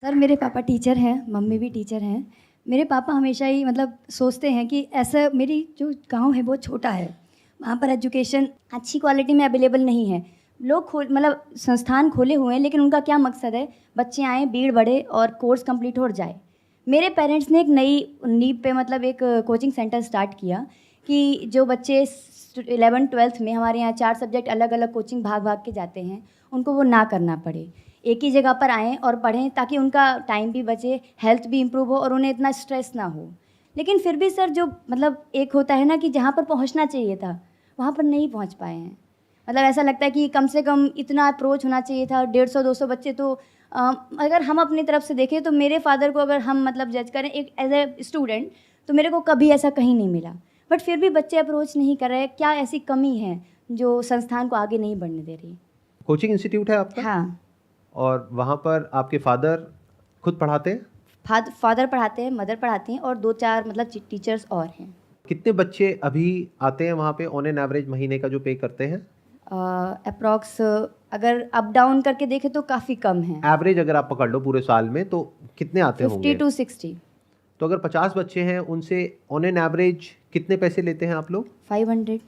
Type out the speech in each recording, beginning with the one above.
Sir मेरे पापा teacher हैं, मम्मी भी टीचर हैं। मेरे पापा हमेशा ही मतलब सोचते हैं कि ऐसा मेरी जो गांव है बहुत छोटा है, वहाँ पर एजुकेशन अच्छी क्वालिटी में अवेलेबल नहीं है। लोग खोल मतलब संस्थान खोले हुए हैं, लेकिन उनका क्या मकसद है, बच्चे आएँ, भीड़ बढ़े और कोर्स कंप्लीट हो जाए। मेरे पेरेंट्स ने एक नई नींव पे मतलब एक कोचिंग सेंटर स्टार्ट किया कि जो बच्चे 11th-12th में हमारे यहाँ 4 सब्जेक्ट अलग अलग कोचिंग भाग भाग के जाते हैं, उनको वो ना करना पड़े, एक ही जगह पर आएँ और पढ़ें, ताकि उनका टाइम भी बचे, हेल्थ भी इम्प्रूव हो और उन्हें इतना स्ट्रेस ना हो। लेकिन फिर भी सर जो मतलब एक होता है ना कि जहाँ पर पहुँचना चाहिए था, वहाँ पर नहीं पहुँच पाए हैं। मतलब ऐसा लगता है कि कम से कम इतना अप्रोच होना चाहिए था, 150-200 बच्चे तो अगर हम अपनी तरफ से देखें तो मेरे फादर को अगर हम मतलब जज करें एक एज ए स्टूडेंट, तो मेरे को कभी ऐसा कहीं नहीं मिला। बट फिर भी बच्चे अप्रोच नहीं कर रहे। क्या ऐसी कमी है जो संस्थान को आगे नहीं बढ़ने दे रही? कोचिंग इंस्टीट्यूट है आपका? हाँ, और वहाँ पर आपके फादर खुद पढ़ाते हैं? फादर पढ़ाते हैं, मदर पढ़ाती हैं और 2-4 मतलब टीचर्स और हैं। कितने बच्चे अभी आते हैं वहाँ पे ऑन एन एवरेज महीने का जो पे करते हैं? अप्रॉक्स अगर अप डाउन करके देखें तो काफ़ी कम है। एवरेज अगर आप पकड़ लो पूरे साल में तो कितने आते 50 होंगे? to 60। तो अगर 50 बच्चे हैं उनसे ऑन एन एवरेज कितने पैसे लेते हैं आप लोग? 500।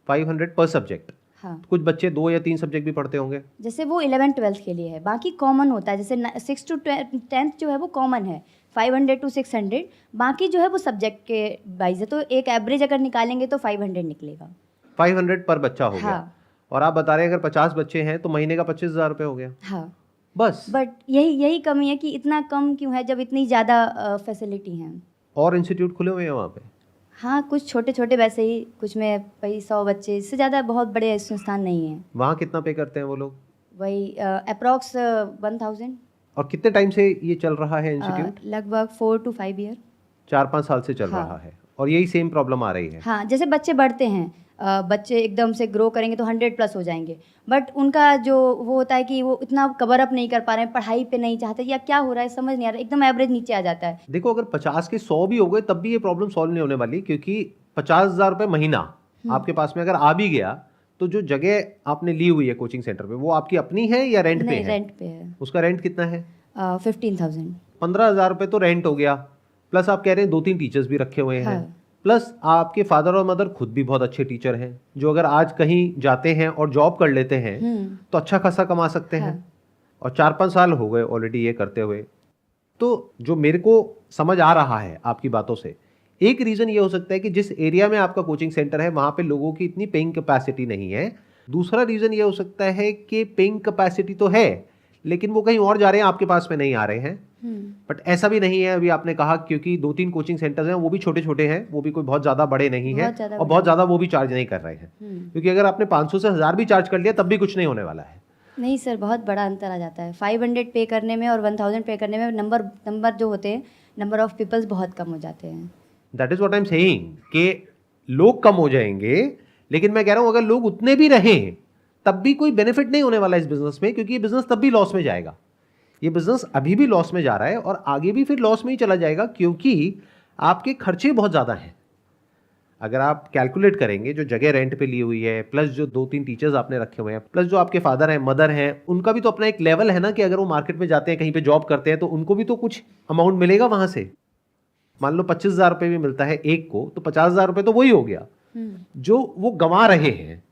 500 पर सब्जेक्ट। हाँ, कुछ बच्चे 2 या 3 सब्जेक्ट भी पढ़ते होंगे। जैसे वो 11th-12th के लिए है, बाकी कॉमन होता है। जैसे 6 to 10th जो है वो कॉमन है, 500 to 600। बाकी जो है वो सब्जेक्ट के वाइज है, तो एक एवरेज अगर निकालेंगे तो 500 निकलेगा। 500 पर बच्चा हो गया। हाँ, और आप बता रहे हैं अगर 50 बच्चे हैं तो महीने का 25,000 रुपये हो गया। हाँ। बस। बट यही कमी है कि इतना कम क्यों है जब इतनी ज़्यादा फैसिलिटी हैं। और इंस्टीट्यूट खुले हुए हैं वहाँ पे? हाँ, कुछ छोटे छोटे वैसे ही, कुछ में वही 100 बच्चे, इससे ज़्यादा बहुत बड़े संस्थान नहीं हैं। वहाँ कितना पे करते हैं वो लोग? वही अप्रॉक्स 1000। और कितने टाइम से ये चल रहा है इंस्टीट्यूट? लगभग 4 to 5 ईयर। 4-5 साल से चल हाँ। रहा है और यही सेम प्रॉब्लम आ रही है। हाँ, जैसे बच्चे बढ़ते हैं, बच्चे एकदम से ग्रो करेंगे तो 100+ हो जाएंगे। बट उनका जो वो होता है कि वो इतना कवर अप नहीं कर पा रहे हैं, पढ़ाई पे नहीं चाहते, या क्या हो रहा है समझ नहीं आ रहा, एकदम एवरेज नीचे आ जाता है। देखो अगर 50 के 100 भी हो गए तब भी ये प्रॉब्लम सॉल्व नहीं होने वाली, क्योंकि 50,000 रुपये महीना आपके पास में अगर आ भी गया तो जो जगह आपने ली हुई है कोचिंग सेंटर पे वो आपकी अपनी है या रेंट पे नहीं, है? रेंट पे है। उसका रेंट कितना है? 15,000। 15,000 रुपये तो रेंट हो गया, प्लस आप कह रहे हैं 2-3 टीचर्स भी रखे हुए हैं। हाँ। प्लस आपके फादर और मदर खुद भी बहुत अच्छे टीचर हैं, जो अगर आज कहीं जाते हैं और जॉब कर लेते हैं तो अच्छा खासा कमा सकते हैं। हाँ। और 4-5 साल हो गए ऑलरेडी ये करते हुए। तो जो मेरे को समझ आ रहा है आपकी बातों से, एक रीज़न ये हो सकता है कि जिस एरिया में आपका कोचिंग सेंटर है वहाँ पे लोगों की इतनी पेइंग कैपेसिटी नहीं है। दूसरा रीज़न ये हो सकता है कि पेइंग कैपेसिटी तो है लेकिन वो कहीं और जा रहे हैं, आपके पास में नहीं आ रहे हैं। बट ऐसा भी नहीं है, अभी आपने कहा, क्योंकि 2-3 कोचिंग सेंटर्स हैं वो भी छोटे छोटे हैं, वो भी कोई बहुत ज़्यादा बड़े नहीं हैं और बहुत ज़्यादा वो भी चार्ज नहीं कर रहे हैं। क्योंकि अगर आपने 500 से 1000 भी चार्ज कर लिया तब भी कुछ नहीं होने वाला है। नहीं सर, बहुत बड़ा अंतर आ जाता है 500 पे करने में और 1000 पे करने में। नंबर जो होते हैं, नंबर ऑफ पीपल्स बहुत कम हो जाते हैं। That is what I am saying कि लोग कम हो जाएंगे, लेकिन मैं कह रहा हूं अगर लोग उतने भी रहें तब भी कोई बेनिफिट नहीं होने वाला इस बिजनेस में, क्योंकि ये बिजनेस तब भी लॉस में जाएगा। ये बिजनेस अभी भी लॉस में जा रहा है और आगे भी फिर लॉस में ही चला जाएगा, क्योंकि आपके खर्चे बहुत ज़्यादा हैं। अगर आप कैलकुलेट करेंगे, जो जगह रेंट पे ली हुई है, प्लस जो 2-3 टीचर्स आपने रखे हुए हैं, प्लस जो आपके फादर हैं, मदर हैं, उनका भी तो अपना एक लेवल है ना कि अगर वो मार्केट में जाते हैं, कहीं पे जॉब करते हैं, तो उनको भी तो कुछ अमाउंट मिलेगा वहां से। मान लो 25,000 रुपये भी मिलता है एक को, तो 50,000 रुपये तो वही हो गया जो वो गंवा रहे हैं।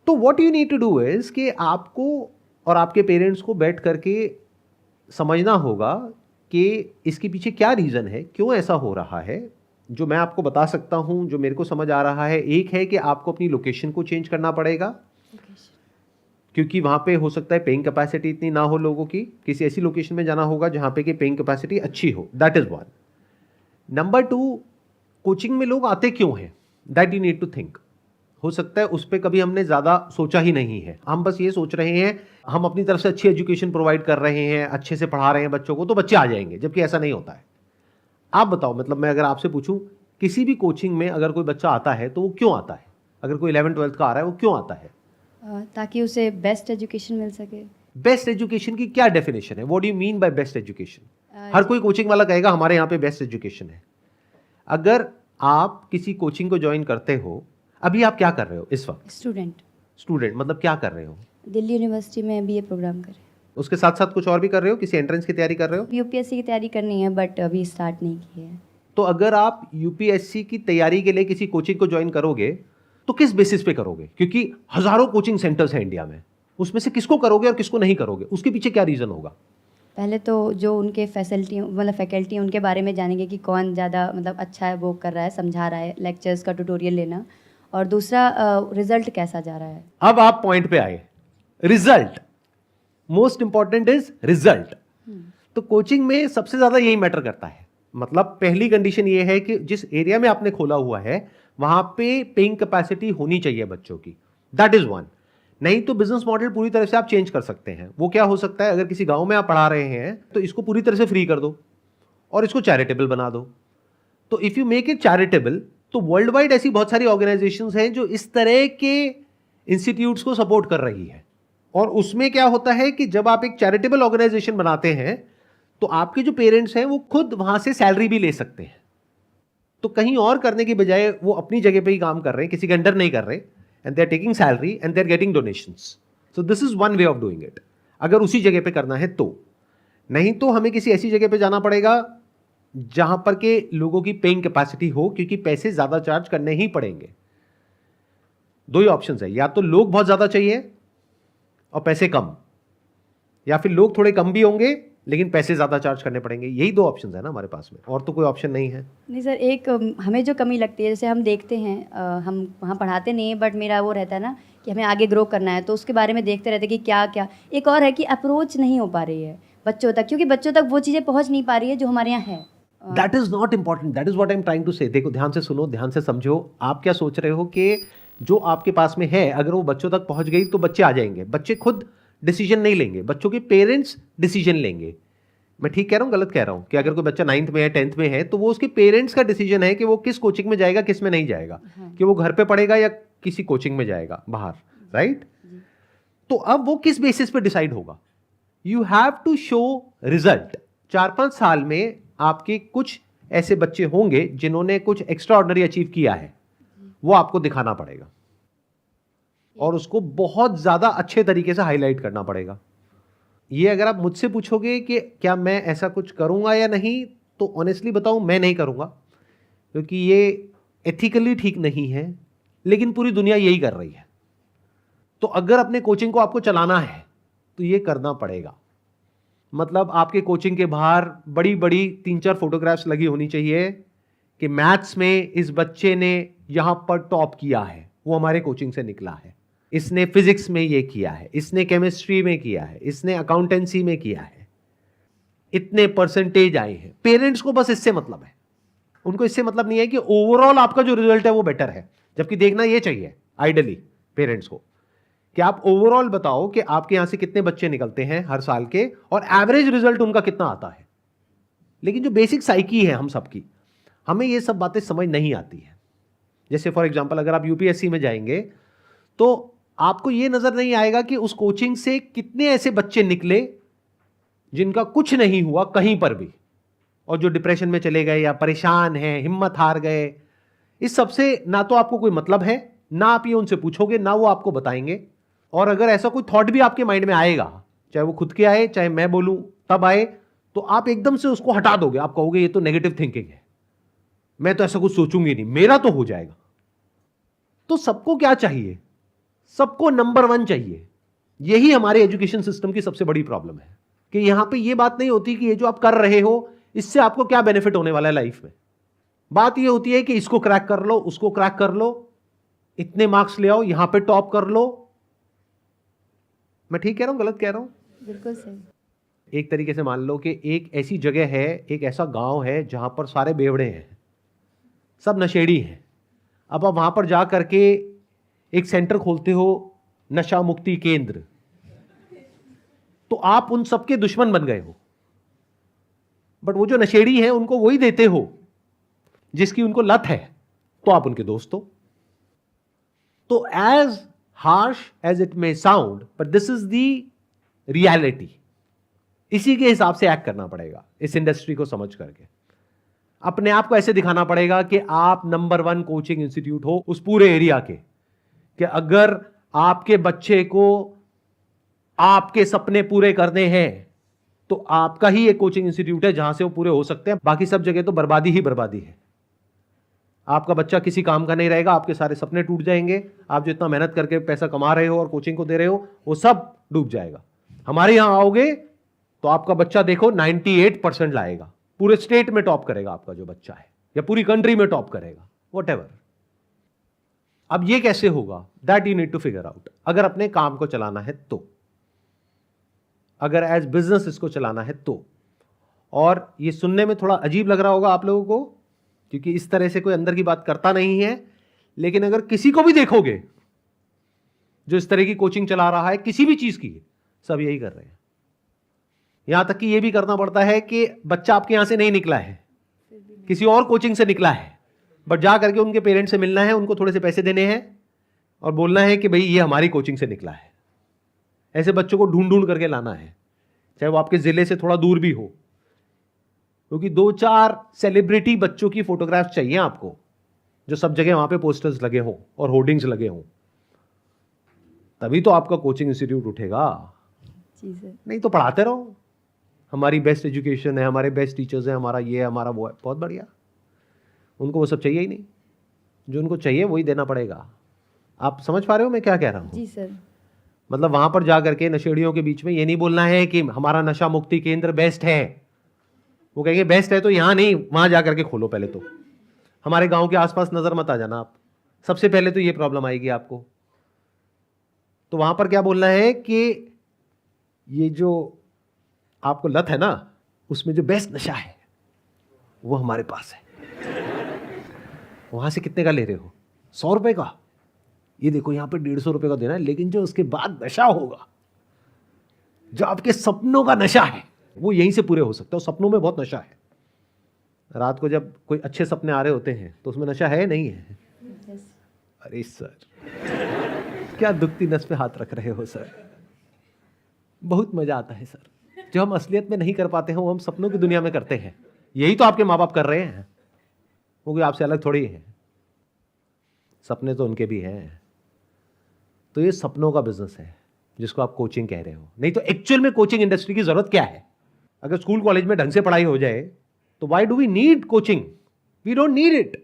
तो what you need to do is कि आपको और आपके पेरेंट्स को बैठ करके समझना होगा कि इसके पीछे क्या रीज़न है, क्यों ऐसा हो रहा है। जो मैं आपको बता सकता हूं, जो मेरे को समझ आ रहा है, एक है कि आपको अपनी लोकेशन को चेंज करना पड़ेगा, क्योंकि वहाँ पे हो सकता है पेइंग कैपेसिटी इतनी ना हो लोगों की। किसी ऐसी लोकेशन में जाना होगा जहाँ पे कि पेइंग कैपेसिटी अच्छी हो। That is one. Number 2, coaching में लोग आते क्यों हैं, that you need to think. हो सकता है उस पर कभी हमने ज़्यादा सोचा ही नहीं है। हम बस ये सोच रहे हैं हम अपनी तरफ से अच्छी एजुकेशन प्रोवाइड कर रहे हैं, अच्छे से पढ़ा रहे हैं बच्चों को, तो बच्चे आ जाएंगे, जबकि ऐसा नहीं होता है। आप बताओ, मतलब मैं अगर आपसे पूछूं किसी भी कोचिंग में अगर कोई बच्चा आता है तो वो क्यों आता है? अगर कोई 11th-12th का आ रहा है वो क्यों आता है? ताकि उसे बेस्ट एजुकेशन मिल सके। बेस्ट एजुकेशन की क्या डेफिनेशन है? What do you mean by best education? हर कोई कोचिंग वाला कहेगा हमारे यहाँ पे बेस्ट एजुकेशन है। अगर आप किसी कोचिंग को ज्वाइन करते हो, अभी आप क्या कर रहे हो इस वक्त? स्टूडेंट स्टूडेंट मतलब क्या कर रहे हो? दिल्ली यूनिवर्सिटी में BA प्रोग्राम करें। उसके साथ साथ कुछ और भी कर रहे हो, किसी एंट्रेंस की तैयारी कर रहे हो? यूपीएससी की तैयारी करनी है बट अभी स्टार्ट नहीं की है। तो अगर आप यूपीएससी की तैयारी के लिए किसी कोचिंग को ज्वाइन करोगे तो किस बेसिस पे करोगे? क्योंकि हजारों कोचिंग सेंटर्स हैं इंडिया में, उसमें से किसको करोगे और किसको नहीं करोगे, उसके पीछे क्या रीजन होगा? पहले तो जो उनके फैसिलिटी मतलब फैकल्टी उनके बारे में जानेंगे कि कौन ज़्यादा मतलब अच्छा है, वो कर रहा है, समझा रहा है, लेक्चर्स का ट्यूटोरियल लेना, और दूसरा रिजल्ट कैसा जा रहा है। अब आप पॉइंट पे आए, result most important is result. तो कोचिंग में सबसे ज्यादा यही मैटर करता है। मतलब पहली कंडीशन ये है कि जिस एरिया में आपने खोला हुआ है वहां पे पेइंग कैपेसिटी होनी चाहिए बच्चों की, दैट इज वन। नहीं तो बिजनेस मॉडल पूरी तरह से आप चेंज कर सकते हैं। वो क्या हो सकता है, अगर किसी गांव में आप पढ़ा रहे हैं तो इसको पूरी तरह से फ्री कर दो और इसको चैरिटेबल बना दो। तो if you make it charitable, तो वर्ल्ड वाइड ऐसी बहुत सारी ऑर्गेनाइजेशंस हैं जो इस तरह के इंस्टीट्यूट्स को सपोर्ट कर रही है। और उसमें क्या होता है कि जब आप एक चैरिटेबल ऑर्गेनाइजेशन बनाते हैं तो आपके जो पेरेंट्स हैं वो खुद वहां से सैलरी भी ले सकते हैं। तो कहीं और करने की बजाय वो अपनी जगह पे ही काम कर रहे हैं, किसी के अंडर नहीं कर रहे, and they are taking salary and they are getting donations. So this is one way of doing it, अगर उसी जगह पे करना है तो। नहीं तो हमें किसी ऐसी जगह पे जाना पड़ेगा जहां पर के लोगों की पेइंग कैपेसिटी हो, क्योंकि पैसे ज्यादा चार्ज करने ही पड़ेंगे। दो ही ऑप्शंस है, या तो लोग बहुत ज्यादा चाहिए और पैसे कम, या फिर लोग थोड़े कम भी होंगे लेकिन पैसे ज्यादा चार्ज करने पड़ेंगे। यही दो ऑप्शंस है ना हमारे पास में, और तो कोई ऑप्शन नहीं है। नहीं सर, एक हमें जो कमी लगती है, जैसे हम देखते हैं हम वहाँ पढ़ाते नहीं हैं, बट मेरा वो रहता है ना कि हमें आगे ग्रो करना है, तो उसके बारे में देखते रहते हैं कि क्या क्या। एक और है कि अप्रोच नहीं हो पा रही है बच्चों तक, क्योंकि बच्चों तक वो चीज़ें पहुँच नहीं पा रही है जो हमारे यहाँ है। That is not important, that is what I am trying to say. देखो, ध्यान से सुनो, ध्यान से समझो। आप क्या सोच रहे हो कि जो आपके पास में है अगर वो बच्चों तक पहुंच गई तो बच्चे आ जाएंगे। बच्चे खुद डिसीजन नहीं लेंगे, बच्चों के पेरेंट्स डिसीजन लेंगे। मैं ठीक कह रहा हूं, गलत कह रहा हूं? कि अगर कोई बच्चा 9th में है, 10th में है, तो वो उसके पेरेंट्स का डिसीजन है कि वो किस कोचिंग में जाएगा, किस में नहीं जाएगा। हाँ। कि वो घर पे पढ़ेगा या किसी कोचिंग में जाएगा बाहर, राइट? तो अब वो किस बेसिस पे डिसाइड होगा? You have to show result. 4-5 साल में आपके कुछ ऐसे बच्चे होंगे जिन्होंने कुछ एक्स्ट्रा ऑर्डिनरी अचीव किया है, वो आपको दिखाना पड़ेगा और उसको बहुत ज्यादा अच्छे तरीके से हाईलाइट करना पड़ेगा। ये अगर आप मुझसे पूछोगे कि क्या मैं ऐसा कुछ करूंगा या नहीं, तो ऑनेस्टली बताऊं, मैं नहीं करूंगा, क्योंकि ये एथिकली ठीक नहीं है, लेकिन पूरी दुनिया यही कर रही है। तो अगर अपने कोचिंग को आपको चलाना है तो ये करना पड़ेगा। मतलब आपके कोचिंग के बाहर बड़ी बड़ी 3-4 फोटोग्राफ्स लगी होनी चाहिए कि मैथ्स में इस बच्चे ने यहां पर टॉप किया है, वो हमारे कोचिंग से निकला है, इसने फिजिक्स में ये किया है, इसने केमिस्ट्री में किया है, इसने अकाउंटेंसी में किया है, इतने परसेंटेज आए हैं। पेरेंट्स को बस इससे मतलब है, उनको इससे मतलब नहीं है कि ओवरऑल आपका जो रिजल्ट है वो बेटर है। जबकि देखना ये चाहिए आइडियली पेरेंट्स को कि आप ओवरऑल बताओ कि आपके यहां से कितने बच्चे निकलते हैं हर साल के और एवरेज रिजल्ट उनका कितना आता है। लेकिन जो बेसिक साइकी है हम सबकी, हमें ये सब बातें समझ नहीं आती है। जैसे फॉर एग्जांपल अगर आप यूपीएससी में जाएंगे तो आपको ये नजर नहीं आएगा कि उस कोचिंग से कितने ऐसे बच्चे निकले जिनका कुछ नहीं हुआ कहीं पर भी, और जो डिप्रेशन में चले गए या परेशान हैं, हिम्मत हार गए। इस सबसे ना तो आपको कोई मतलब है, ना आप ये उनसे पूछोगे, ना वो आपको बताएंगे। और अगर ऐसा कोई थॉट भी आपके माइंड में आएगा, चाहे वो खुद के आए चाहे मैं बोलूं तब आए, तो आप एकदम से उसको हटा दोगे। आप कहोगे ये तो नेगेटिव थिंकिंग है, मैं तो ऐसा कुछ सोचूंगी नहीं, मेरा तो हो जाएगा। तो सबको क्या चाहिए? सबको नंबर 1 चाहिए। यही हमारे एजुकेशन सिस्टम की सबसे बड़ी प्रॉब्लम है कि यहां पे ये बात नहीं होती कि ये जो आप कर रहे हो इससे आपको क्या बेनिफिट होने वाला है लाइफ में। बात ये होती है कि इसको क्रैक कर लो, उसको क्रैक कर लो, इतने मार्क्स ले आओ, यहां पे टॉप कर लो। मैं ठीक कह रहा हूं, गलत कह रहा हूं? बिल्कुल सही। एक तरीके से मान लो कि एक ऐसी जगह है, एक ऐसा गांव है जहां पर सारे बेवड़े हैं, सब नशेड़ी हैं। अब आप वहां पर जा करके एक सेंटर खोलते हो, नशा मुक्ति केंद्र, तो आप उन सबके दुश्मन बन गए हो। बट वो जो नशेड़ी हैं उनको वही देते हो जिसकी उनको लत है, तो आप उनके दोस्त हो। तो as harsh as it may sound, but this is the reality. इसी के हिसाब से एक्ट करना पड़ेगा इस इंडस्ट्री को समझ करके। अपने आप को ऐसे दिखाना पड़ेगा कि आप नंबर 1 कोचिंग इंस्टीट्यूट हो उस पूरे एरिया के, कि अगर आपके बच्चे को आपके सपने पूरे करने हैं तो आपका ही एक कोचिंग इंस्टीट्यूट है जहां से वो पूरे हो सकते हैं, बाकी सब जगह तो बर्बादी ही बर्बादी है। आपका बच्चा किसी काम का नहीं रहेगा, आपके सारे सपने टूट जाएंगे, आप जो इतना मेहनत करके पैसा कमा रहे हो और कोचिंग को दे रहे हो वो सब डूब जाएगा। हमारे यहां आओगे तो आपका बच्चा देखो 98% लाएगा, पूरे स्टेट में टॉप करेगा आपका जो बच्चा है, या पूरी कंट्री में टॉप करेगा, व्हाटएवर। अब ये कैसे होगा, that you need to figure out. अगर अपने काम को चलाना है तो, अगर एज बिजनेस इसको चलाना है तो। और ये सुनने में थोड़ा अजीब लग रहा होगा आप लोगों को, क्योंकि इस तरह से कोई अंदर की बात करता नहीं है, लेकिन अगर किसी को भी देखोगे जो इस तरह की कोचिंग चला रहा है किसी भी चीज की, सब यही कर रहे हैं। यहां तक कि यह भी करना पड़ता है कि बच्चा आपके यहां से नहीं निकला है, किसी और कोचिंग से निकला है, बट जा करके उनके पेरेंट्स से मिलना है, उनको थोड़े से पैसे देने हैं और बोलना है कि भाई ये हमारी कोचिंग से निकला है। ऐसे बच्चों को ढूंढ ढूंढ करके लाना है, चाहे वो आपके जिले से थोड़ा दूर भी हो, क्योंकि 2-4 सेलिब्रिटी बच्चों की फोटोग्राफ्स चाहिए आपको, जो सब जगह वहां पे पोस्टर्स लगे हों और होर्डिंग्स लगे हों, तभी तो आपका कोचिंग इंस्टीट्यूट उठेगा। जी सर। नहीं तो पढ़ाते रहो, हमारी बेस्ट एजुकेशन है, हमारे बेस्ट टीचर्स हैं, हमारा ये है, हमारा वो है, बहुत बढ़िया। उनको वो सब चाहिए ही नहीं, जो उनको चाहिए वही देना पड़ेगा। आप समझ पा रहे हो मैं क्या कह रहा हूँ? जी सर। मतलब वहां पर जा करके नशेड़ियों के बीच में ये नहीं बोलना है कि हमारा नशा मुक्ति केंद्र बेस्ट है। वो कहेंगे बेस्ट है तो यहाँ नहीं, वहां जा करके खोलो पहले तो। हमारे गांव के आसपास नजर मत आ जाना आप, सबसे पहले तो ये प्रॉब्लम आएगी आपको। तो वहां पर क्या बोलना है कि ये जो आपको लत है ना, उसमें जो बेस्ट नशा है वो हमारे पास है। वहां से कितने का ले रहे हो? 100 रुपए का। ये देखो यहाँ पे 150 रुपए का देना है, लेकिन जो उसके बाद नशा होगा, जो आपके सपनों का नशा है, वो यहीं से पूरे हो सकते हैं। सपनों में बहुत नशा है। रात को जब कोई अच्छे सपने आ रहे होते हैं तो उसमें नशा है नहीं है? अरे सर, क्या दुखती नस पे हाथ रख रहे हो सर। बहुत मजा आता है सर, जो हम असलियत में नहीं कर पाते हैं वो हम सपनों की दुनिया में करते हैं। यही तो आपके माँ बाप कर रहे हैं, वो कोई आपसे अलग थोड़ी है। सपने तो उनके भी हैं। तो ये सपनों का बिजनेस है जिसको आप कोचिंग कह रहे हो। नहीं तो एक्चुअल में कोचिंग इंडस्ट्री की जरूरत क्या है? अगर स्कूल कॉलेज में ढंग से पढ़ाई हो जाए तो why do we need coaching? We don't need it.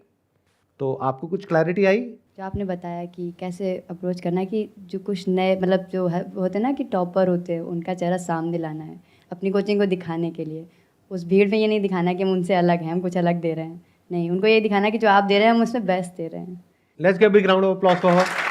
तो आपको कुछ क्लैरिटी आई? जो आपने बताया कि कैसे अप्रोच करना है, कि जो कुछ नए मतलब जो है होते हैं ना कि टॉपर होते हैं, उनका चेहरा सामने लाना है अपनी कोचिंग को दिखाने के लिए। उस भीड़ में ये नहीं दिखाना कि हम उनसे अलग हैं, हम कुछ अलग दे रहे हैं। नहीं, उनको ये दिखाना कि जो आप दे रहे हैं हम उसमें बेस्ट दे रहे हैं। Let's give a big round of applause for her.